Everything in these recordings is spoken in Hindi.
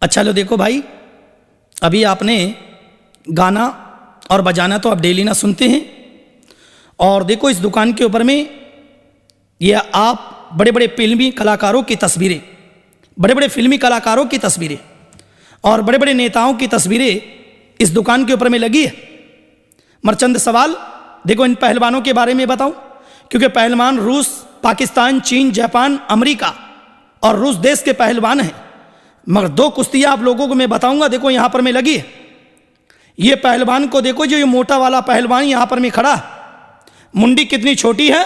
अच्छा लो देखो भाई, अभी आपने गाना और बजाना तो आप डेली ना सुनते हैं, और देखो इस दुकान के ऊपर में ये आप बड़े बड़े फिल्मी कलाकारों की तस्वीरें, बड़े बड़े फिल्मी कलाकारों की तस्वीरें और बड़े बड़े नेताओं की तस्वीरें इस दुकान के ऊपर में लगी है। मरचंद सवाल देखो इन पहलवानों के बारे में बताऊं, क्योंकि पहलवान रूस, पाकिस्तान, चीन, जापान, अमेरिका और रूस देश के पहलवान हैं। मगर दो कुश्तियां आप लोगों को मैं बताऊंगा, देखो यहां पर मैं लगी है। ये पहलवान को देखो, जो ये मोटा वाला पहलवान यहां पर मैं खड़ा है, मुंडी कितनी छोटी है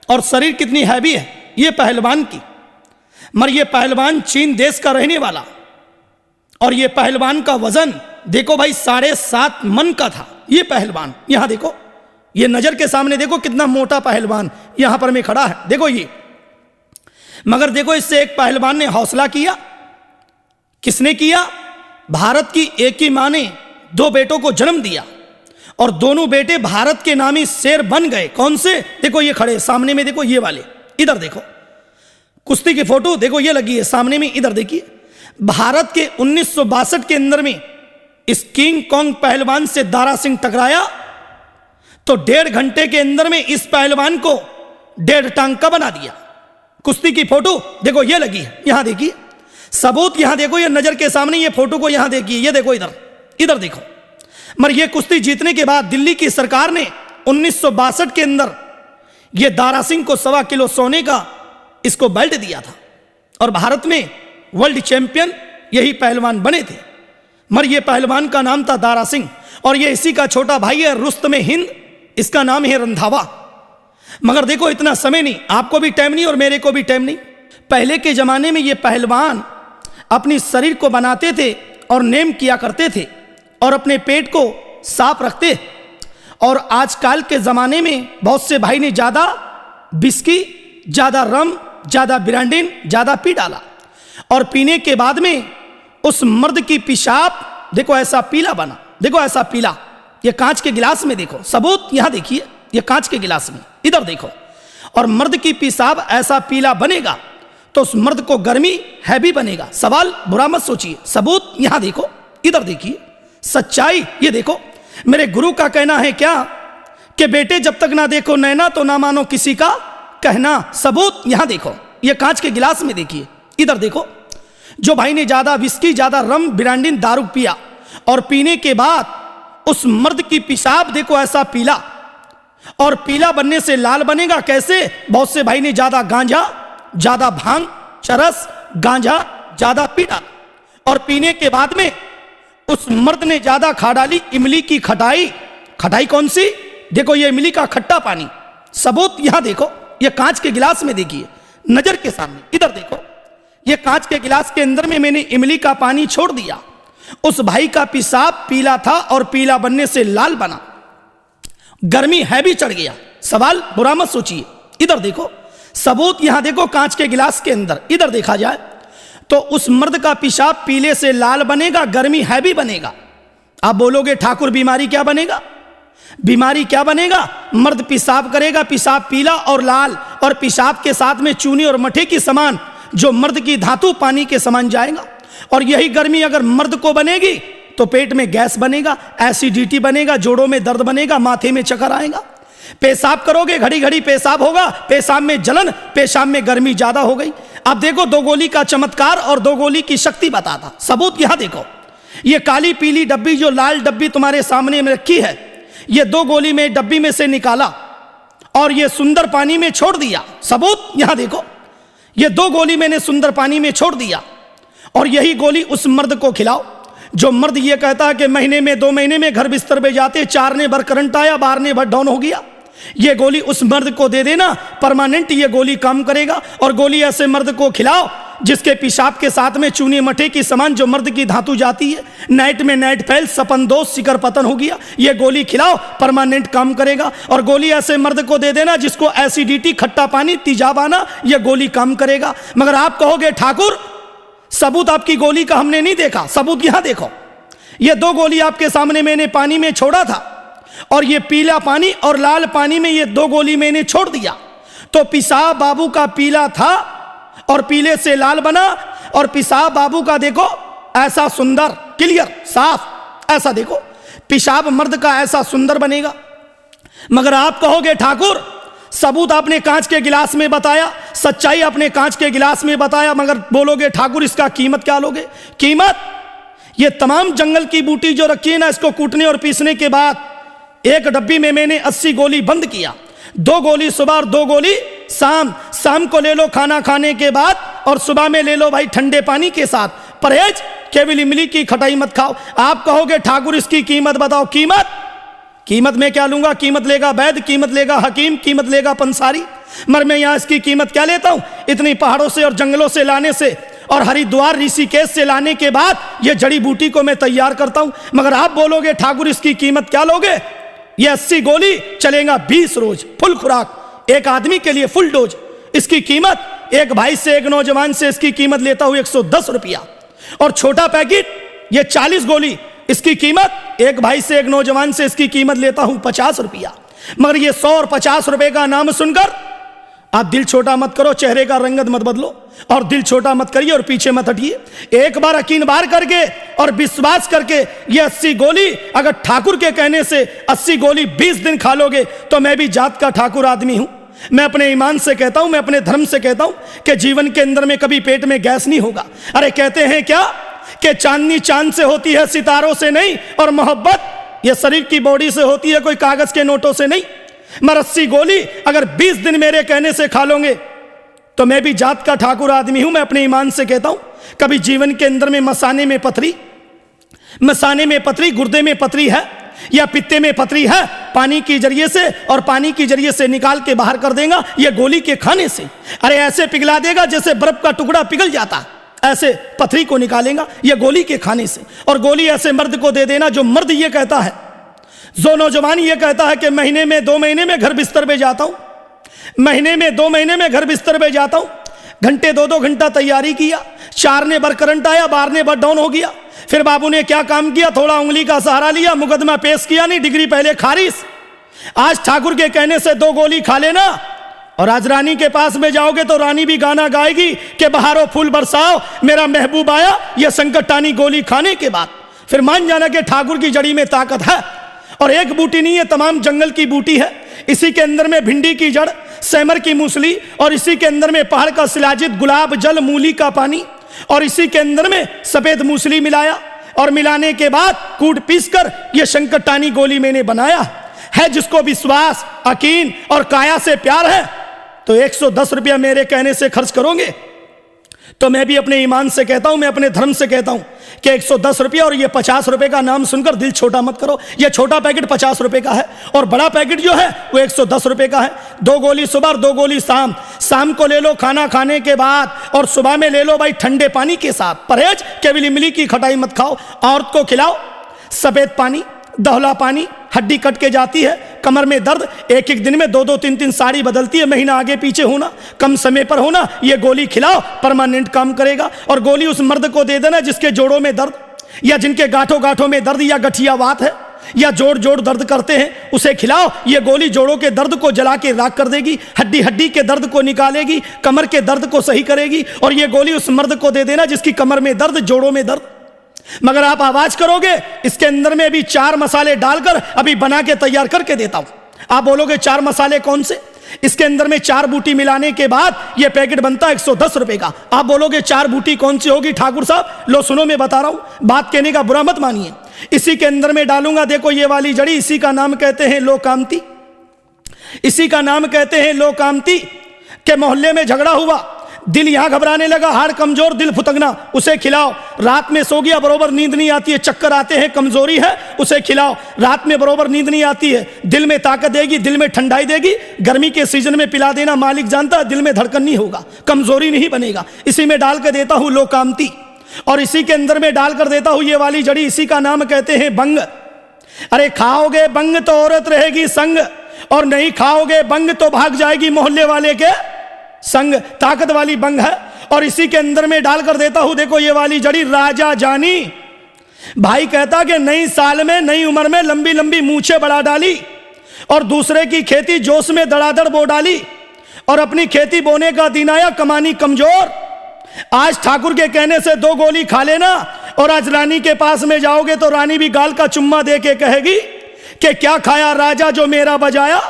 और शरीर कितनी हैवी है ये पहलवान की। मगर ये पहलवान चीन देश का रहने वाला, और ये पहलवान का वजन देखो भाई 7.5 मन का था। ये पहलवान यहां देखो, ये नजर के सामने देखो कितना मोटा पहलवान यहां पर मैं खड़ा है, देखो ये। मगर देखो इससे एक पहलवान ने हौसला किया। किसने किया? भारत की एक ही मां ने 2 बेटों को जन्म दिया और दोनों बेटे भारत के नामी शेर बन गए। कौन से? देखो ये खड़े सामने में, देखो ये वाले, इधर देखो कुश्ती की फोटो देखो ये लगी है सामने में, इधर देखिए। भारत के 1962 के अंदर में इस किंग कॉन्ग पहलवान से दारा सिंह टकराया तो 1.5 घंटे के अंदर में इस पहलवान को 1.5 टांग का बना दिया। कुश्ती की फोटो देखो ये लगी है, यहां देखिए सबूत, यहां देखो ये नजर के सामने, ये फोटो को यहां देखिए, ये देखो इधर, इधर देखो। मगर ये कुश्ती जीतने के बाद दिल्ली की सरकार ने 1962 के अंदर ये दारा सिंह को 1.25 किलो सोने का इसको बेल्ट दिया था और भारत में वर्ल्ड चैंपियन यही पहलवान बने थे। मगर ये पहलवान का नाम था दारा सिंह और ये इसी का छोटा भाई है रुस्तम हिंद, इसका नाम है रंधावा। मगर देखो इतना समय नहीं, आपको भी टाइम नहीं और मेरे को भी टाइम नहीं। पहले के जमाने में ये पहलवान अपनी शरीर को बनाते थे और नेम किया करते थे और अपने पेट को साफ रखते। और आजकल के ज़माने में बहुत से भाई ने ज़्यादा बिस्की, ज़्यादा रम, ज़्यादा ब्रांडिन ज़्यादा पी डाला और पीने के बाद में उस मर्द की पेशाब देखो ऐसा पीला बना, देखो ऐसा पीला। ये कांच के गिलास में देखो सबूत, यहां देखिए ये कांच के गिलास में, इधर देखो। और मर्द की पेशाब ऐसा पीला बनेगा तो उस मर्द को गर्मी हैवी बनेगा। सवाल बुरा मत सोचिए, सबूत यहां देखो, इधर देखिए, सच्चाई ये देखो। मेरे गुरु का कहना है क्या कि बेटे जब तक ना देखो नैना तो ना मानो किसी का कहना। सबूत यहां देखो, ये कांच के गिलास में देखिए, इधर देखो। जो भाई ने ज्यादा विस्की, ज्यादा रम, ब्रांडिन, दारू पिया और पीने के बाद उस मर्द की पेशाब देखो ऐसा पीला, और पीला बनने से लाल बनेगा कैसे? बहुत से भाई ने ज्यादा गांजा, ज्यादा भांग, चरस, गांजा ज्यादा पी डाला और पीने के बाद में उस मर्द ने ज्यादा खा डाली इमली की खटाई। खटाई कौन सी? देखो ये इमली का खट्टा पानी। सबूत यहां देखो, ये कांच के गिलास में देखिए, नजर के सामने, इधर देखो। ये कांच के गिलास के अंदर में मैंने इमली का पानी छोड़ दिया। उस भाई का पेशाब पीला था और पीला बनने से लाल बना, गर्मी हैवी चढ़ गया। सवाल बुरा मत सोचिए, इधर देखो सबूत, यहां देखो कांच के गिलास के अंदर, इधर देखा जाए तो उस मर्द का पेशाब पीले से लाल बनेगा, गर्मी हैवी बनेगा। आप बोलोगे ठाकुर बीमारी क्या बनेगा? बीमारी क्या बनेगा? मर्द पेशाब करेगा, पेशाब पीला और लाल, और पेशाब के साथ में चूने और मठे की समान जो मर्द की धातु पानी के समान जाएगा। और यही गर्मी अगर मर्द को बनेगी तो पेट में गैस बनेगा, एसिडिटी बनेगा, जोड़ों में दर्द बनेगा, माथे में चक्कर आएगा। पेशाब करोगे घड़ी घड़ी पेशाब होगा, पेशाब में जलन, पेशाब में गर्मी ज्यादा हो गई। अब देखो 2 गोली का चमत्कार और 2 गोली की शक्ति बताता। सबूत यहां देखो, ये काली पीली डब्बी जो लाल डब्बी तुम्हारे सामने में रखी है, ये 2 गोली में डब्बी में से निकाला और ये सुंदर पानी में छोड़ दिया। सबूत यहां देखो, ये 2 गोली मैंने सुंदर पानी में छोड़ दिया और यही गोली उस मर्द को खिलाओ। जो मर्द ये कहता है कि महीने में 2 महीने में घर बिस्तर पे जाते 4 ने भर करंट आया, 12 ने भर डाउन हो गया, ये गोली उस मर्द को दे देना, परमानेंट ये गोली काम करेगा। और गोली ऐसे मर्द को खिलाओ जिसके पेशाब के साथ में चूने मठे की समान जो मर्द की धातु जाती है, नाइट में नाइट फैल, सपन दोष, शिकर पतन हो गया, ये गोली खिलाओ, परमानेंट काम करेगा। और गोली ऐसे मर्द को दे देना जिसको एसिडिटी, खट्टा पानी, तेजाब आना, ये गोली काम करेगा। मगर आप कहोगे ठाकुर सबूत आपकी गोली का हमने नहीं देखा। सबूत यहां देखो, ये 2 गोली आपके सामने मैंने पानी में छोड़ा था और ये पीला पानी और लाल पानी में ये 2 गोली मैंने छोड़ दिया तो पेशाब बाबू का पीला था और पीले से लाल बना, और पेशाब बाबू का देखो ऐसा सुंदर, क्लियर, साफ, ऐसा देखो पेशाब मर्द का ऐसा सुंदर बनेगा। मगर आप कहोगे ठाकुर सबूत आपने कांच के गिलास में बताया, सच्चाई आपने कांच के गिलास में बताया, मगर बोलोगे ठाकुर इसका कीमत क्या लोगे? कीमत, ये तमाम जंगल की बूटी जो रखी है ना, इसको कूटने और पीसने के बाद एक डब्बी में मैंने 80 गोली बंद किया। 2 गोली सुबह और 2 गोली शाम। शाम को ले लो खाना खाने के बाद, और सुबह में ले लो भाई ठंडे पानी के साथ। परहेज, केवल इमली की खटाई मत खाओ। आप कहोगे ठाकुर इसकी कीमत बताओ। कीमत, कीमत में क्या लूंगा? कीमत लेगा वैद्य, कीमत लेगा हकीम, कीमत लेगा पंसारी, मगर मैं यहां इसकी कीमत क्या लेता हूं? इतनी पहाड़ों से और जंगलों से लाने से और हरिद्वार ऋषिकेश से लाने के बाद ये जड़ी बूटी को मैं तैयार करता हूं। मगर आप बोलोगे ठाकुर इसकी कीमत क्या लोगे? ये 80 गोली चलेगा 20 रोज, फुल खुराक, एक आदमी के लिए फुल डोज। इसकी कीमत एक भाई से, एक नौजवान से इसकी कीमत लेता हूं 110 रुपया। और छोटा पैकेट ये 40 गोली, इसकी कीमत एक भाई से, एक नौजवान से इसकी कीमत लेता हूं 50 रुपया। मगर ये 100 और 50 रुपए का नाम सुनकर आप दिल छोटा मत करो, चेहरे का रंगत मत बदलो, और दिल छोटा मत करिए और पीछे मत हटिए। एक बार यकीन बार करके और विश्वास करके ये 80 गोली अगर ठाकुर के कहने से 80 गोली 20 दिन खा लोगे तो मैं भी जात का ठाकुर आदमी हूं। मैं अपने ईमान से कहता हूं, मैं अपने धर्म से कहता हूं कि जीवन के अंदर में कभी पेट में गैस नहीं होगा। अरे कहते हैं क्या कि चांदनी चांद से होती है, सितारों से नहीं, और मोहब्बत ये शरीर की बॉडी से होती है, कोई कागज के नोटों से नहीं। मगर 80 गोली अगर 20 दिन मेरे कहने से खा लोगे तो मैं भी जात का ठाकुर आदमी हूं। मैं अपने ईमान से कहता हूं कभी जीवन के अंदर में मसाने में पथरी, गुर्दे में पथरी है या पित्ते में पथरी है, पानी की जरिए से और पानी की जरिए से निकाल के बाहर कर देगा ये गोली के खाने से। अरे ऐसे पिघला देगा जैसे बर्फ का टुकड़ा पिघल जाता, ऐसे पथरी को निकालेगा ये गोली के खाने से। और गोली ऐसे मर्द को दे देना जो मर्द ये कहता है, जो नौजवान ये कहता है कि महीने में 2 महीने में घर बिस्तर पे जाता हूं, महीने में 2 महीने में घर बिस्तर पे जाता हूं, घंटे 2-2 घंटा तैयारी किया, 4 ने भर करंट आया, 12 ने भर डाउन हो गया। फिर बाबू ने क्या काम किया? थोड़ा उंगली का सहारा लिया, मुकदमा पेश किया नहीं, डिग्री पहले खारिज। आज ठाकुर के कहने से 2 गोली खा लेना, और आज रानी के पास में जाओगे तो रानी भी गाना गाएगी कि बहारो फूल बरसाओ मेरा महबूब आया, यह संकटानी गोली खाने के बाद। फिर मान जाना कि ठाकुर की जड़ी में ताकत है। और एक बूटी नहीं है, तमाम जंगल की बूटी है। इसी के अंदर में भिंडी की जड़, सेमर की मूसली, और इसी के अंदर में पहाड़ का शिलाजित, गुलाब जल, मूली का पानी, और इसी के अंदर में सफेद मूसली मिलाया, और मिलाने के बाद कूट पीस कर यह संकटानी गोली मैंने बनाया है। जिसको विश्वास, यकीन और काया से प्यार है तो 110 रुपया मेरे कहने से खर्च करोगे तो मैं भी अपने ईमान से कहता हूं, मैं अपने धर्म से कहता हूं कि 110 रुपया और ये 50 रुपए का नाम सुनकर दिल छोटा मत करो। ये छोटा पैकेट 50 रुपए का है और बड़ा पैकेट जो है वो 110 रुपए का है। 2 गोली सुबह और 2 गोली शाम। शाम को ले लो खाना खाने के बाद, और सुबह में ले लो भाई ठंडे पानी के साथ। परहेज, केवल इमली की खटाई मत खाओ। औरत को खिलाओ सफेद पानी, दहला पानी, हड्डी कट के जाती है, कमर में दर्द, एक एक दिन में 2-2 3-3 साड़ी बदलती है, महीना आगे पीछे होना, कम समय पर होना, ये गोली खिलाओ, परमानेंट काम करेगा। और गोली उस मर्द को दे देना जिसके जोड़ों में दर्द, या जिनके गांठों गांठों में दर्द, या गठियावात है, या जोड़ जोड़ दर्द करते हैं, उसे खिलाओ। ये गोली जोड़ों के दर्द को जला के राख कर देगी, हड्डी हड्डी के दर्द को निकालेगी, कमर के दर्द को सही करेगी। और ये गोली उस मर्द को दे देना जिसकी कमर में दर्द, जोड़ों में दर्द। मगर आप आवाज करोगे इसके अंदर में भी 4 मसाले डालकर अभी बना के तैयार करके देता हूं। आप बोलोगे 4 मसाले कौन से? इसके अंदर में 4 बूटी मिलाने के बाद यह पैकेट बनता है 110 रुपए का। आप बोलोगे 4 बूटी कौन सी होगी ठाकुर साहब? लो सुनो, मैं बता रहा हूं, बात कहने का बुरा मत मानिए। इसी के अंदर में डालूंगा, देखो ये वाली जड़ी, इसी का नाम कहते हैं लोकामती। इसी का नाम कहते हैं लोकामती। के मोहल्ले में झगड़ा हुआ, दिल यहां घबराने लगा, हाड़ कमजोर, दिल फुतकना, उसे खिलाओ। रात में सो गया, बरोबर नींद नहीं आती है, चक्कर आते हैं, कमजोरी है, उसे खिलाओ। रात में बरोबर नींद नहीं आती है, दिल में ताकत देगी, दिल में ठंडाई देगी। गर्मी के सीजन में पिला देना, मालिक जानता है, दिल में धड़कन नहीं होगा, कमजोरी नहीं बनेगा। इसी में डाल कर देता हूं लोकामती, और इसी के अंदर में डालकर देता हूं ये वाली जड़ी, इसी का नाम कहते हैं बंग। अरे खाओगे बंग तो औरत रहेगी संग, और नहीं खाओगे बंग तो भाग जाएगी मोहल्ले वाले के संग। ताकत वाली बंग है। और इसी के अंदर में डालकर देता हूं, देखो ये वाली जड़ी, राजा जानी। भाई कहता कि नई साल में, नई उम्र में लंबी लंबी मूछें बढ़ा डाली, और दूसरे की खेती जोश में दड़ादड़ बो डाली, और अपनी खेती बोने का दिन आया, कमानी कमजोर। आज ठाकुर के कहने से 2 गोली खा लेना, और आज रानी के पास में जाओगे तो रानी भी गाल का चुम्मा दे के कहेगी कि क्या खाया राजा जो मेरा बजाया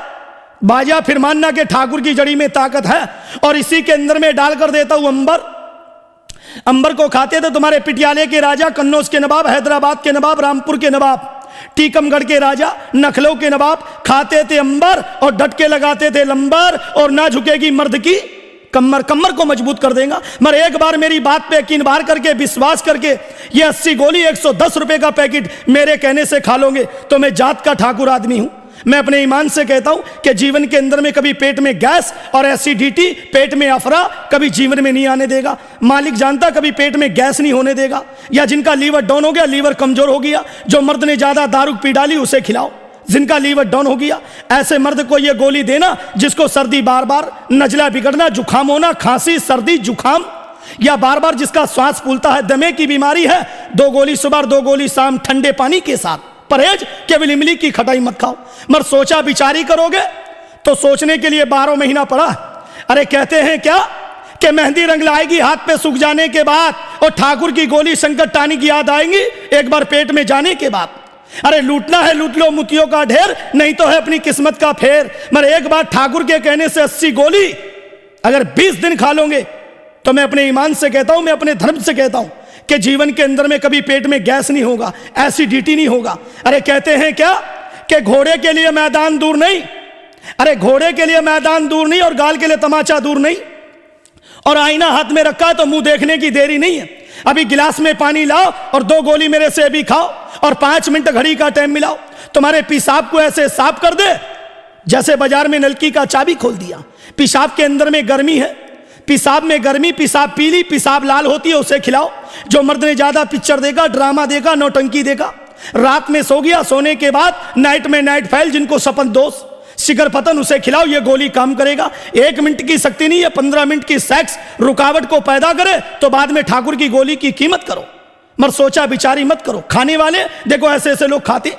बाजा। फिर मानना कि ठाकुर की जड़ी में ताकत है। और इसी के अंदर में डालकर देता हूं अंबर। अंबर को खाते थे तुम्हारे पिटियाले के राजा, कन्नौज के नवाब, हैदराबाद के नवाब, रामपुर के नवाब, टीकमगढ़ के राजा, नखलऊ के नवाब। खाते थे अंबर और डट के लगाते थे लंबर। और ना झुकेगी मर्द की कमर, कमर को मजबूत कर देगा। मगर एक बार मेरी बात पे यकीन बार करके विश्वास करके ये 80 गोली 110 रुपए का पैकेट मेरे कहने से खा लोगे तो मैं जात का ठाकुर आदमी हूं। मैं अपने ईमान से कहता हूं कि जीवन के अंदर में कभी पेट में गैस और एसिडिटी, पेट में अफरा कभी जीवन में नहीं आने देगा। मालिक जानता कभी पेट में गैस नहीं होने देगा। या जिनका लीवर डाउन हो गया, लीवर कमजोर हो गया, जो मर्द ने ज्यादा दारू पी डाली उसे खिलाओ। जिनका लीवर डाउन हो गया ऐसे मर्द को यह गोली देना जिसको सर्दी बार बार, नजला बिगड़ना, जुखाम होना, खांसी, सर्दी, जुखाम, या बार बार जिसका श्वास फूलता है, दमे की बीमारी है, 2 गोली सुबह 2 गोली शाम ठंडे पानी के साथ। परहेज केवल इमली की खटाई मत खाओ। मगर सोचा विचारी करोगे तो सोचने के लिए 12 महीना पड़ा। अरे कहते हैं क्या कि मेहंदी रंग लाएगी हाथ पे सूख जाने के बाद, और ठाकुर की गोली संकट टानी की याद आएंगी एक बार पेट में जाने के बाद। अरे लूटना है लूट लो मोतियों का ढेर, नहीं तो है अपनी किस्मत का फेर। मगर एक बार ठाकुर के कहने से 80 गोली अगर 20 दिन खा लोगे तो मैं अपने ईमान से कहता हूं, मैं अपने धर्म से कहता हूं कि जीवन के अंदर में कभी पेट में गैस नहीं होगा, एसिडिटी नहीं होगा। अरे कहते हैं क्या कि घोड़े के लिए मैदान दूर नहीं, अरे घोड़े के लिए मैदान दूर नहीं और गाल के लिए तमाचा दूर नहीं। और आईना हाथ में रखा है तो मुंह देखने की देरी नहीं है। अभी गिलास में पानी लाओ और 2 गोली मेरे से अभी खाओ और 5 मिनट घड़ी का टाइम मिलाओ। तुम्हारे पेशाब को ऐसे साफ कर दे जैसे बाजार में नलकी का चाबी खोल दिया। पेशाब के अंदर में गर्मी है, पेशाब में गर्मी, पेशाब पीली, पेशाब लाल होती है, उसे खिलाओ। जो मर्द ने ज्यादा पिक्चर देखा, ड्रामा देखा, नौटंकी देखा, रात में सो गया, सोने के बाद नाइट में नाइट फैल, जिनको सपन दोष, शिखर पतन, उसे खिलाओ। ये गोली काम करेगा। 1 मिनट की शक्ति नहीं है, 15 मिनट की सेक्स रुकावट को पैदा करे तो बाद में ठाकुर की गोली की कीमत करो। मगर सोचा विचारी मत करो। खाने वाले देखो ऐसे ऐसे लोग खाते,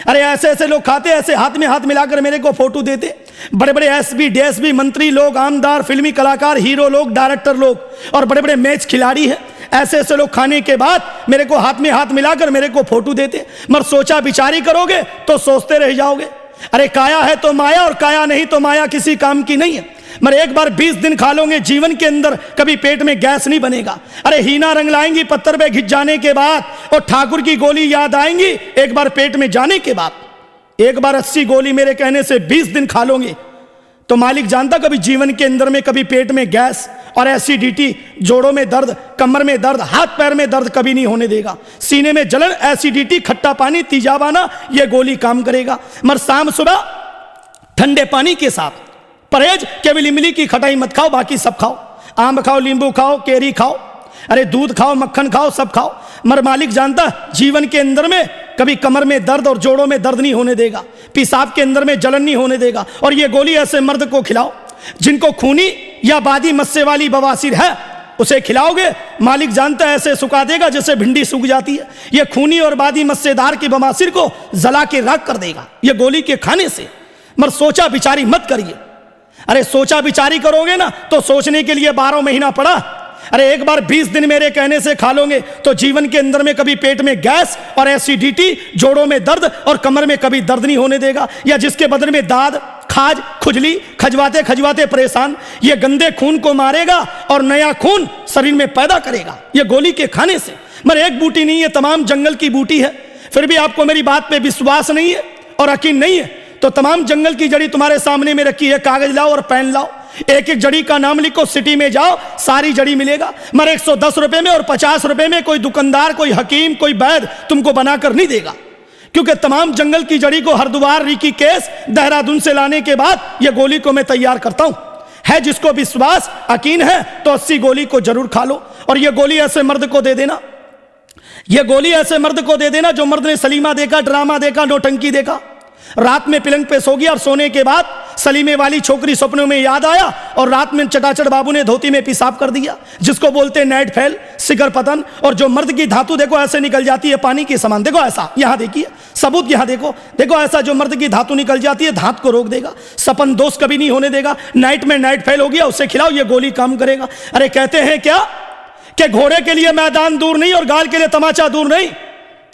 अरे ऐसे ऐसे लोग खाते, ऐसे हाथ में हाथ मिलाकर मेरे को फोटो देते। बड़े बड़े एसपी, डीएसपी, मंत्री लोग, आमदार, फिल्मी कलाकार, हीरो लोग, डायरेक्टर लोग और बड़े बड़े मैच खिलाड़ी हैं। ऐसे ऐसे लोग खाने के बाद मेरे को हाथ में हाथ मिलाकर मेरे को फोटो देते। मगर सोचा विचारी करोगे तो सोचते रह जाओगे। अरे काया है तो माया और काया नहीं तो माया किसी काम की नहीं है। मगर एक बार 20 दिन खा लोगे जीवन के अंदर कभी पेट में गैस नहीं बनेगा। अरे हीना रंग लाएंगी पत्थर पे घिस जाने के बाद और ठाकुर की गोली याद आएंगी एक बार पेट में जाने के बाद। एक बार 80 गोली मेरे कहने से 20 दिन खा लोगे तो मालिक जानता कभी जीवन के अंदर में कभी पेट में गैस और एसिडिटी, जोड़ों में दर्द, कमर में दर्द, हाथ पैर में दर्द कभी नहीं होने देगा। सीने में जलन, एसिडिटी, खट्टा पानी, तेजाबाना, यह गोली काम करेगा। मगर शाम सुबह ठंडे पानी के साथ। परहेज केवल इमली की खटाई मत खाओ, बाकी सब खाओ। आम खाओ, नींबू खाओ, केरी खाओ, अरे दूध खाओ, मक्खन खाओ, सब खाओ। मगर मालिक जानता जीवन के अंदर में कभी कमर में दर्द और जोड़ों में दर्द नहीं होने देगा, पेशाब के अंदर में जलन नहीं होने देगा। और ये गोली ऐसे मर्द को खिलाओ जिनको खूनी या बादी मस्से वाली बवासीर है, उसे खिलाओगे मालिक जानता है ऐसे सुखा देगा जैसे भिंडी सूख जाती है। ये खूनी और बादी मस्सेदार की बवासीर को जला के राख कर देगा ये गोली के खाने से। मगर सोचा विचारी मत करिए। अरे सोचा विचारी करोगे ना तो सोचने के लिए 12 महीना पड़ा। अरे एक बार 20 दिन मेरे कहने से खा लोगे तो जीवन के अंदर में कभी पेट में गैस और एसिडिटी, जोड़ों में दर्द और कमर में कभी दर्द नहीं होने देगा। या जिसके बदन में दाद, खाज, खुजली, खजवाते खजवाते परेशान, ये गंदे खून को मारेगा और नया खून शरीर में पैदा करेगा ये गोली के खाने से। मगर एक बूटी नहीं है, तमाम जंगल की बूटी है। फिर भी आपको मेरी बात पे विश्वास नहीं है और यकीन नहीं है तो तमाम जंगल की जड़ी तुम्हारे सामने में रखी है। कागज लाओ और पेन लाओ, एक एक जड़ी का नाम लिखो, सिटी में जाओ सारी जड़ी मिलेगा। मगर 110 रुपए में और 50 रुपए में कोई दुकानदार, कोई हकीम, कोई वैद्य तुमको बनाकर नहीं देगा। क्योंकि तमाम जंगल की जड़ी को हरिद्वार, ऋषिकेश, देहरादून से लाने के बाद यह गोली को मैं तैयार करता हूं। है जिसको विश्वास, यकीन है तो 80 गोली को जरूर खा लो। और यह गोली ऐसे मर्द को दे देना, यह गोली ऐसे मर्द को दे देना जो मर्द ने सलीमा देखा, ड्रामा देखा, नौटंकी देखा, रात में पलंग पे सो गया और सोने के बाद सलीमे वाली छोकरी सपनों में याद आया और रात में चटाचट बाबू ने धोती में पेशाब कर दिया, जिसको बोलते हैं नाइट फेल, शिखर पतन। और जो मर्द की धातु देखो ऐसे निकल जाती है पानी के समान, देखो ऐसा, यहां देखिए सबूत, यहां देखो, देखो ऐसा जो मर्द की धातु निकल जाती है, धात को रोक देगा, सपन दोष कभी नहीं होने देगा। नाइट में नाइट फेल हो गया, उसे खिलाओ, ये गोली काम करेगा। अरे कहते हैं क्या कि घोड़े के लिए मैदान दूर नहीं और गाल के लिए तमाचा दूर नहीं,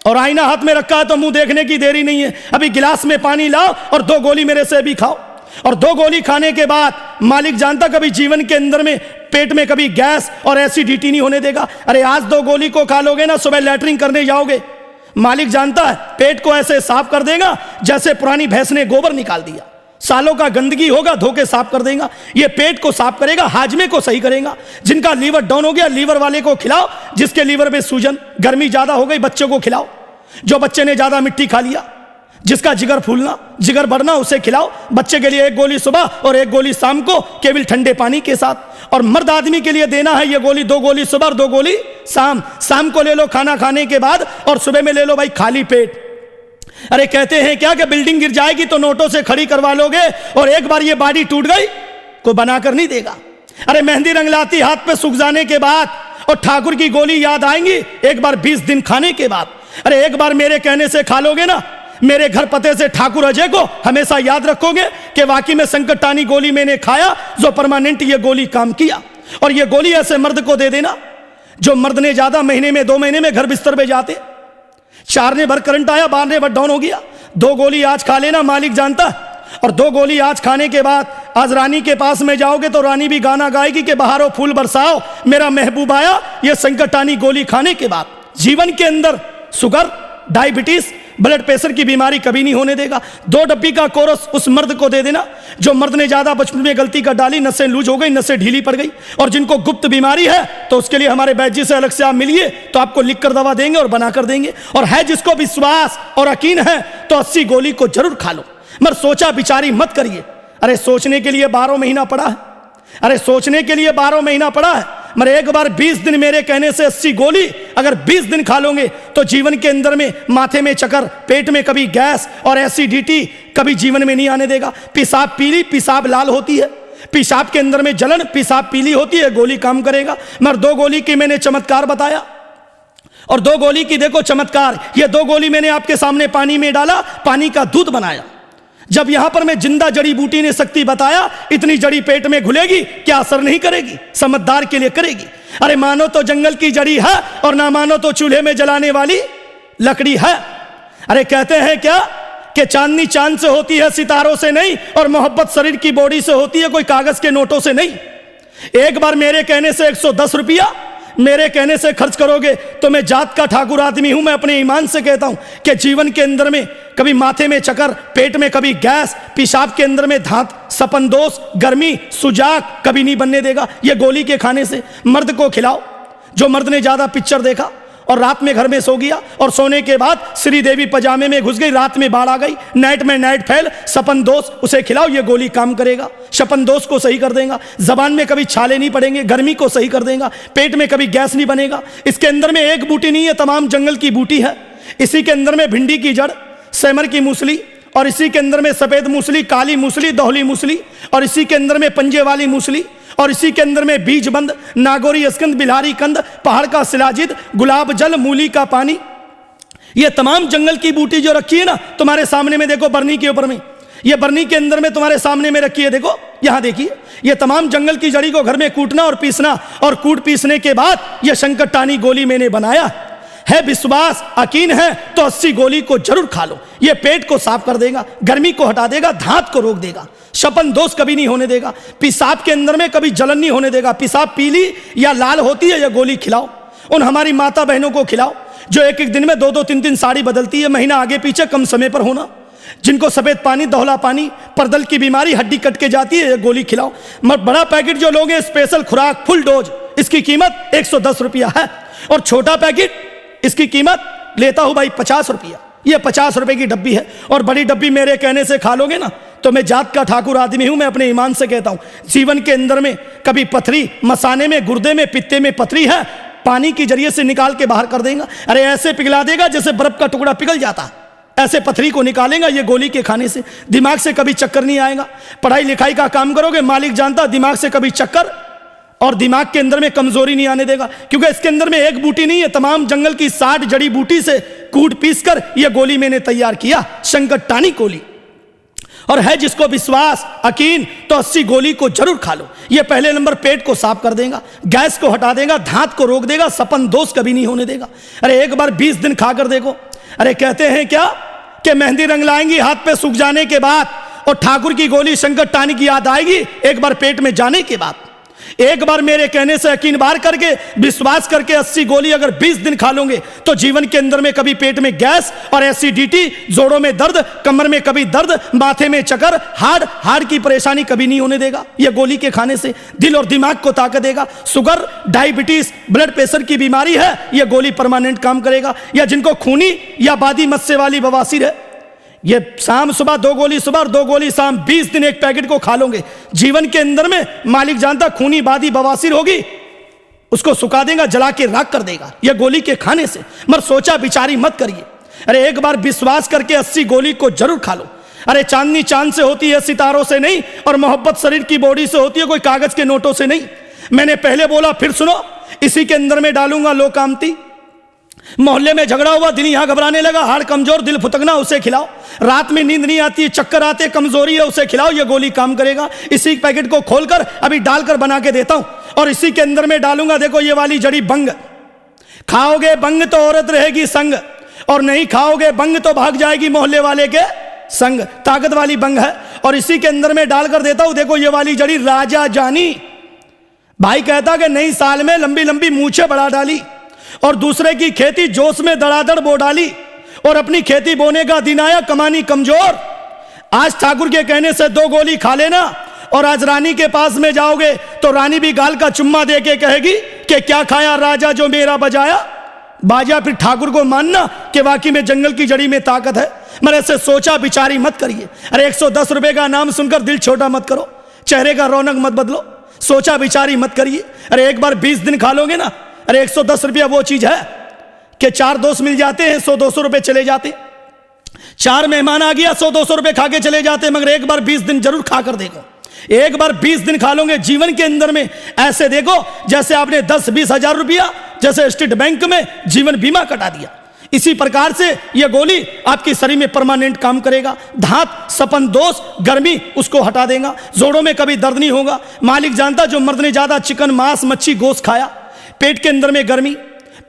और आईना हाथ में रखा है तो मुंह देखने की देरी नहीं है, अभी गिलास में पानी लाओ और 2 गोली मेरे से भी खाओ। और 2 गोली खाने के बाद मालिक जानता कभी जीवन के अंदर में पेट में कभी गैस और एसिडिटी नहीं होने देगा। अरे आज 2 गोली को खा लोगे ना, सुबह लैट्रिन करने जाओगे, मालिक जानता है पेट को ऐसे साफ कर देगा जैसे पुरानी भैंस ने गोबर निकाल दिया। सालों का गंदगी होगा धो के साफ कर देगा। ये पेट को साफ करेगा, हाजमे को सही करेगा। जिनका लीवर डाउन हो गया लीवर वाले को खिलाओ, जिसके लीवर में सूजन, गर्मी ज्यादा हो गई बच्चों को खिलाओ, जो बच्चे ने ज्यादा मिट्टी खा लिया, जिसका जिगर फूलना जिगर बढ़ना उसे खिलाओ। बच्चे के लिए 1 गोली सुबह और 1 गोली शाम को केवल ठंडे पानी के साथ। और मर्द आदमी के लिए देना है ये गोली, 2 गोली सुबह और 2 गोली शाम को ले लो खाना खाने के बाद, और सुबह में ले लो भाई खाली पेट। अरे कहते हैं क्या कि बिल्डिंग गिर जाएगी तो नोटों से खड़ी करवा लोगे, और एक बार ये बॉडी टूट गई कोई बनाकर नहीं देगा। अरे मेहंदी रंगलाती हाथ पे सूख जाने के बाद और ठाकुर की गोली याद आएंगी एक बार 20 दिन खाने के बाद। अरे एक बार मेरे कहने से खा लोगे ना, मेरे घर पते से ठाकुर अजय को हमेशा याद रखोगे कि वाकई में संकटानी गोली मैंने खाया, जो परमानेंट ये गोली काम किया। और ये गोली ऐसे मर्द को दे देना जो मर्द ने ज्यादा महीने में 2 महीने में घर बिस्तर पे जाते, 4 ने भर करंट आया, 12 ने भर डाउन हो गया। 2 गोली आज खा लेना, मालिक जानता। और 2 गोली आज खाने के बाद आज रानी के पास में जाओगे तो रानी भी गाना गाएगी कि बहारों फूल बरसाओ मेरा महबूब आया। ये संकटानी गोली खाने के बाद जीवन के अंदर शुगर, डायबिटीज, ब्लड प्रेशर की बीमारी कभी नहीं होने देगा। 2 डब्बी का कोरस उस मर्द को दे देना जो मर्द ने ज्यादा बचपन में गलती कर डाली, नसें लूज हो गई, नसें ढीली पड़ गई। और जिनको गुप्त बीमारी है तो उसके लिए हमारे वैद्य जी से अलग से आप मिलिए तो आपको लिखकर दवा देंगे और बनाकर देंगे। और है जिसको विश्वास और यकीन है तो 80 गोली को जरूर खा लो, मगर सोचा बिचारी मत करिए। अरे सोचने के लिए 12 महीना पड़ा है, अरे सोचने के लिए 12 महीना पड़ा है, मगर एक बार 20 दिन मेरे कहने से 80 गोली अगर 20 दिन खा लोगे तो जीवन के अंदर में माथे में चक्कर, पेट में कभी गैस और एसिडिटी कभी जीवन में नहीं आने देगा। पेशाब पीली, पेशाब लाल होती है, पेशाब के अंदर में जलन, पेशाब पीली होती है, गोली काम करेगा। मगर 2 गोली की मैंने चमत्कार बताया, और 2 गोली की देखो चमत्कार। ये 2 गोली मैंने आपके सामने पानी में डाला, पानी का दूध बनाया। जब यहां पर मैं जिंदा जड़ी बूटी ने शक्ति बताया, इतनी जड़ी पेट में घुलेगी क्या असर नहीं करेगी? समझदार के लिए करेगी। अरे मानो तो जंगल की जड़ी है और ना मानो तो चूल्हे में जलाने वाली लकड़ी है। अरे कहते हैं क्या कि चांदनी चांद से होती है सितारों से नहीं, और मोहब्बत शरीर की बॉडी से होती है कोई कागज के नोटों से नहीं। एक बार मेरे कहने से 110 रुपया मेरे कहने से खर्च करोगे तो मैं जात का ठाकुर आदमी हूं। मैं अपने ईमान से कहता हूं कि जीवन के अंदर में कभी माथे में चक्कर, पेट में कभी गैस, पेशाब के अंदर में धात, सपन दोष, गर्मी, सुजाक कभी नहीं बनने देगा ये गोली के खाने से। मर्द को खिलाओ जो मर्द ने ज्यादा पिक्चर देखा और रात में घर में सो गया, और सोने के बाद श्री देवी पजामे में घुस गई, रात में बाढ़ आ गई, नाइट में नाइट फैल, सपन दोष, उसे खिलाओ ये गोली काम करेगा। सपन दोष को सही कर देगा, जबान में कभी छाले नहीं पड़ेंगे, गर्मी को सही कर देगा, पेट में कभी गैस नहीं बनेगा। इसके अंदर में एक बूटी नहीं है, तमाम जंगल की बूटी है। इसी के अंदर में भिंडी की जड़, सेमर की मूसली, और इसी के अंदर में सफेद मूसली, काली मूसली, दोहली मूसली, और इसी के अंदर में पंजे वाली मूसली, और इसी के अंदर में बीज बंद, नागौरी स्कंद, बिलारी कंद, पहाड़ का शिलाजित, गुलाब जल, मूली का पानी, ये तमाम जंगल की बूटी जो रखी है ना तुम्हारे सामने में, देखो बरनी के ऊपर में, ये बरनी के अंदर में तुम्हारे सामने में रखी है, देखो यहां देखिए। ये तमाम जंगल की जड़ी को घर में कूटना और पीसना, और कूट पीसने के बाद ये संकटानी गोली मैंने बनाया है। विश्वास यकीन है तो 80 गोली को जरूर खा लो। ये पेट को साफ कर देगा, गर्मी को हटा देगा, धात को रोक देगा, सपन दोष कभी नहीं होने देगा, पेशाब के अंदर में कभी जलन नहीं होने देगा। पेशाब पीली या लाल होती है, यह गोली खिलाओ। उन हमारी माता बहनों को खिलाओ जो एक एक दिन में 2-2, 3-3 साड़ी बदलती है, महीना आगे पीछे कम समय पर होना, जिनको सफेद पानी, दोहला पानी, परदल की बीमारी, हड्डी कट के जाती है, यह गोली खिलाओ। बड़ा पैकेट जो लोगे स्पेशल खुराक फुल डोज, इसकी कीमत 110 रुपया है, और छोटा पैकेट इसकी कीमत लेता हूं भाई 50 रुपया। ये 50 रुपए की डब्बी है, और बड़ी डब्बी मेरे कहने से खा लोगे ना तो मैं जात का ठाकुर आदमी हूं। मैं अपने ईमान से कहता हूं जीवन के अंदर में कभी पथरी, मसाने में, गुर्दे में, पित्ते में पथरी है, पानी के जरिए से निकाल के बाहर कर देगा। अरे ऐसे पिघला देगा जैसे बर्फ का टुकड़ा पिघल जाता, ऐसे पथरी को निकालेगा ये गोली के खाने से। दिमाग से कभी चक्कर नहीं आएगा। पढ़ाई लिखाई का काम करोगे, मालिक जानता दिमाग से कभी चक्कर और दिमाग के अंदर में कमजोरी नहीं आने देगा, क्योंकि इसके अंदर में एक बूटी नहीं है, तमाम जंगल की 60 जड़ी बूटी से कूट पीस कर यह गोली मैंने तैयार किया, संकटानी गोली। और है जिसको विश्वास यकीन तो 80 गोली को जरूर खा लो। ये पहले नंबर पेट को साफ कर देगा, गैस को हटा देगा, धात को रोक देगा, सपन दोष कभी नहीं होने देगा। अरे एक बार 20 दिन खाकर देखो। अरे कहते हैं क्या कि मेहंदी रंग लाएंगी हाथ पे सूख जाने के बाद, और ठाकुर की गोली शंकर टानी की याद आएगी एक बार पेट में जाने के बाद। एक बार मेरे कहने से यकीन बार करके विश्वास करके 80 गोली अगर 20 दिन खा लोगे तो जीवन के अंदर में कभी पेट में गैस और एसिडिटी, जोड़ों में दर्द, कमर में कभी दर्द, माथे में चक्कर, हार्ट की परेशानी कभी नहीं होने देगा। यह गोली के खाने से दिल और दिमाग को ताकत देगा। शुगर, डायबिटीज, ब्लड प्रेशर की बीमारी है, यह गोली परमानेंट काम करेगा। या जिनको खूनी या बादी मस्से वाली बवासीर है, ये शाम सुबह 2 गोली सुबह और 2 गोली शाम, 20 दिन एक पैकेट को खा लोगे, जीवन के अंदर में मालिक जानता खूनी बादी बवासीर होगी उसको सुखा देगा, जला के राख कर देगा यह गोली के खाने से। मगर सोचा बिचारी मत करिए। अरे एक बार विश्वास करके 80 गोली को जरूर खा लो। अरे चांदनी चांद से होती है, सितारों से नहीं, और मोहब्बत शरीर की बॉडी से होती है, कोई कागज के नोटों से नहीं। मैंने पहले बोला फिर सुनो, इसी के अंदर में डालूंगा लोकामती। मोहल्ले में झगड़ा हुआ, दिल यहां घबराने लगा, हाड़ कमजोर, दिल फुतकना, उसे खिलाओ। रात में नींद नहीं आती, चक्कर आते, कमजोरी है, उसे खिलाओ, यह गोली काम करेगा। इसी पैकेट को खोलकर अभी डालकर बना के देता हूं, और इसी के अंदर में डालूंगा, देखो ये वाली जड़ी बंग। खाओगे बंग तो औरत रहेगी संग, और नहीं खाओगे बंग तो भाग जाएगी मोहल्ले वाले के संग। ताकत वाली बंग है, और इसी के अंदर में डालकर देता हूं, देखो ये वाली जड़ी राजा जानी। भाई कहता कि नई साल में लंबी लंबी मूछें बढ़ा डाली, और दूसरे की खेती जोश में दड़ादड़ बो डाली, और अपनी खेती बोने का दिन आया, कमानी कमजोर। आज ठाकुर के कहने से 2 गोली खा लेना, और आज रानी के पास में जाओगे तो रानी भी गाल का चुम्मा दे के कहेगी कि क्या खाया राजा जो मेरा बजाया बाजा। फिर ठाकुर को मानना कि वाकई में जंगल की जड़ी में ताकत है। मगर ऐसे सोचा बिचारी मत करिए। अरे 110 रुपए का नाम सुनकर दिल छोटा मत करो, चेहरे का रौनक मत बदलो, सोचा बिचारी मत करिए। अरे एक बार 20 दिन खा लोगे ना, अरे 110 रुपया वो चीज है कि 4 दोस्त मिल जाते हैं, 100-200 रुपए चले जाते। 4 मेहमान आ गया, 100-200 रुपए खा के चले जाते। मगर एक बार 20 दिन जरूर खाकर देखो। एक बार 20 दिन खा लोगे, जीवन के अंदर में ऐसे देखो जैसे आपने 10-20 हजार रुपया जैसे स्टेट बैंक में जीवन बीमा कटा दिया। इसी प्रकार से यह गोली आपके शरीर में परमानेंट काम करेगा। धात, सपन दोष, गर्मी उसको हटा देगा। जोड़ों में कभी दर्द नहीं होगा। मालिक जानता जो मर्द ने ज्यादा चिकन, मांस, मच्छी, गोश्त खाया, पेट के अंदर में गर्मी,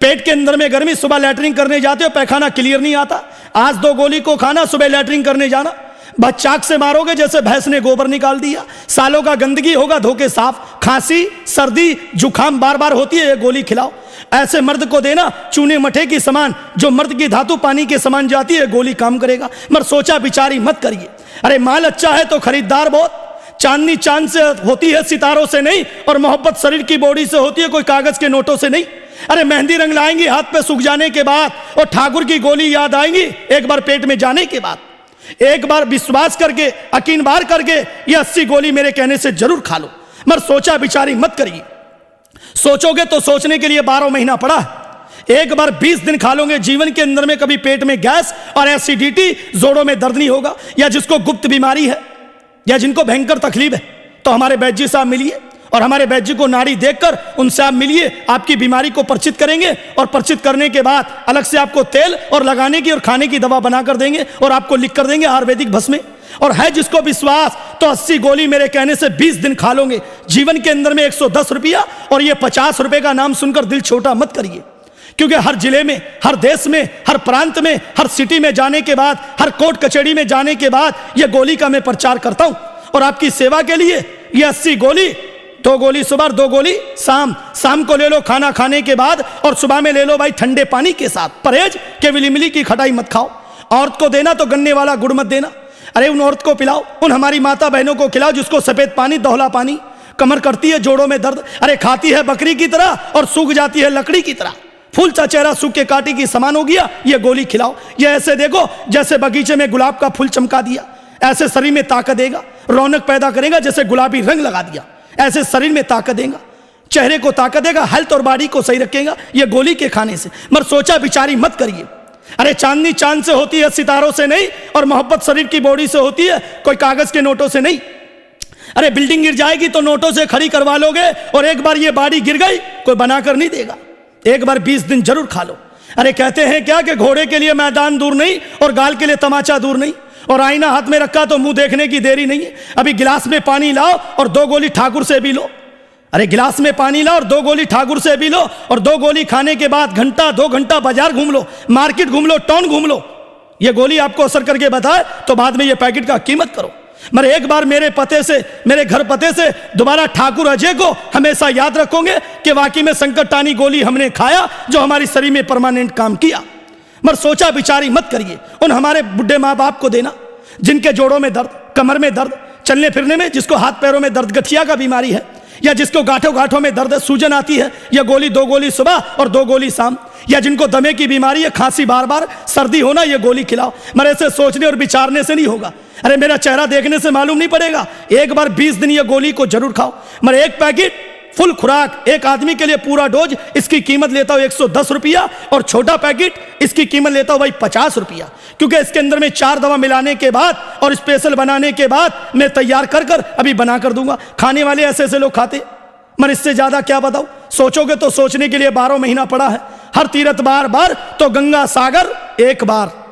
पेट के अंदर में गर्मी, सुबह लैटरिन करने जाते हो, पैखाना क्लियर नहीं आता। आज 2 गोली को खाना, सुबह लैटरिन करने जाना, बस चाक से मारोगे जैसे भैंस ने गोबर निकाल दिया। सालों का गंदगी होगा, धोके साफ। खांसी, सर्दी, जुखाम बार बार होती है, ये गोली खिलाओ। ऐसे मर्द को देना चूने मठे की समान, जो मर्द की धातु पानी के समान जाती है, गोली काम करेगा। मगर सोचा बिचारी मत करिए। अरे माल अच्छा है तो खरीदार बहुत। चांदनी चांद से होती है, सितारों से नहीं, और मोहब्बत शरीर की बॉडी से होती है, कोई कागज के नोटों से नहीं। अरे मेहंदी रंग लाएंगी हाथ पे सूख जाने के बाद, और ठाकुर की गोली याद आएंगी एक बार पेट में जाने के बाद। एक बार विश्वास करके यकीन बार करके ये 80 गोली मेरे कहने से जरूर खा लो। मगर सोचा बिचारी मत करिए। सोचोगे तो सोचने के लिए 12 महीना पड़ा है। एक बार 20 दिन खा लोगे, जीवन के अंदर में कभी पेट में गैस और एसिडिटी, जोड़ों में दर्द नहीं होगा। या जिसको गुप्त बीमारी है या जिनको भयंकर तकलीफ है, तो हमारे वैद्य जी साहब मिलिए, और हमारे वैद्य जी को नाड़ी देखकर उनसे आप मिलिए, आपकी बीमारी को परिचित करेंगे, और परिचित करने के बाद अलग से आपको तेल और लगाने की और खाने की दवा बना कर देंगे, और आपको लिख कर देंगे आयुर्वेदिक भस्म। और है जिसको विश्वास तो 80 गोली मेरे कहने से 20 दिन खा लोगे, जीवन के अंदर में 110 रुपया और ये 50 रुपए का नाम सुनकर दिल छोटा मत करिए। क्योंकि हर जिले में, हर देश में, हर प्रांत में, हर सिटी में जाने के बाद, हर कोर्ट कचहरी में जाने के बाद यह गोली का मैं प्रचार करता हूं, और आपकी सेवा के लिए यह 80 गोली, 2 गोली सुबह, 2 गोली शाम को ले लो खाना खाने के बाद, और सुबह में ले लो भाई ठंडे पानी के साथ। परहेज के विली की खटाई मत खाओ। औरत को देना तो गन्ने वाला गुड़ मत देना। अरे उन औरत को पिलाओ, उन हमारी माता बहनों को खिलाओ जिसको सफेद पानी, दोहला पानी, कमर करती है जोड़ों में दर्द। अरे खाती है बकरी की तरह और सूख जाती है लकड़ी की तरह, फूल सा चेहरा सूख के काटी की समान हो गया, ये गोली खिलाओ। ये ऐसे देखो जैसे बगीचे में गुलाब का फूल चमका दिया, ऐसे शरीर में ताकत देगा, रौनक पैदा करेगा। जैसे गुलाबी रंग लगा दिया, ऐसे शरीर में ताकत देगा, चेहरे को ताकत देगा, हेल्थ और बॉडी को सही रखेगा ये गोली के खाने से। मगर सोचा बिचारी मत करिए। अरे चांदनी चांद से होती है, सितारों से नहीं, और मोहब्बत शरीर की बॉडी से होती है, कोई कागज के नोटों से नहीं। अरे बिल्डिंग गिर जाएगी तो नोटों से खड़ी करवा लोगे, और एक बार ये बॉडी गिर गई कोई बनाकर नहीं देगा। एक बार 20 दिन जरूर खा लो। अरे कहते हैं क्या कि घोड़े के लिए मैदान दूर नहीं और गाल के लिए तमाचा दूर नहीं। और आईना हाथ में रखा तो मुंह देखने की देरी नहीं है, अभी गिलास में पानी लाओ और 2 गोली ठाकुर से भी लो। अरे गिलास में पानी लाओ और 2 गोली ठाकुर से भी लो, और 2 गोली खाने के बाद घंटा 2 घंटा बाजार घूम लो, मार्केट घूम लो, टाउन घूम लो, ये गोली आपको असर करके बताए तो बाद में ये पैकेट का कीमत करो। मगर एक बार मेरे पते से, मेरे घर पते से दोबारा ठाकुर अजय को हमेशा याद रखोगे कि वाकई में संकटानी गोली हमने खाया जो हमारी शरीर में परमानेंट काम किया। मगर सोचा विचारी मत करिए उन हमारे बुढ़े माँ बाप को देना जिनके जोड़ों में दर्द, कमर में दर्द, चलने फिरने में, जिसको हाथ पैरों में दर्द, गठिया का बीमारी है, या जिसको गांठों गांठों में दर्द, सूजन आती है, या गोली 2 गोली सुबह और 2 गोली शाम, या जिनको दमे की बीमारी है, खांसी बार बार, सर्दी होना, ये गोली खिलाओ। मगर ऐसे सोचने और विचारने से नहीं होगा। अरे मेरा चेहरा देखने से मालूम नहीं पड़ेगा, एक बार 20 दिन ये गोली को जरूर खाओ। मगर एक पैकेट फुल खुराक एक आदमी के लिए पूरा डोज, इसकी कीमत लेता हूं 110 रुपया, और छोटा पैकेट इसकी कीमत लेता हूं भाई 50 रुपया, क्योंकि इसके अंदर में 4 दवा मिलाने के बाद और स्पेशल बनाने के बाद मैं तैयार कर कर अभी बना कर दूंगा। खाने वाले ऐसे ऐसे लोग खाते, मगर इससे ज्यादा क्या बताऊं। सोचोगे तो सोचने के लिए 12 महीना पड़ा है। हर तीर्थ बार बार तो गंगा सागर एक बार।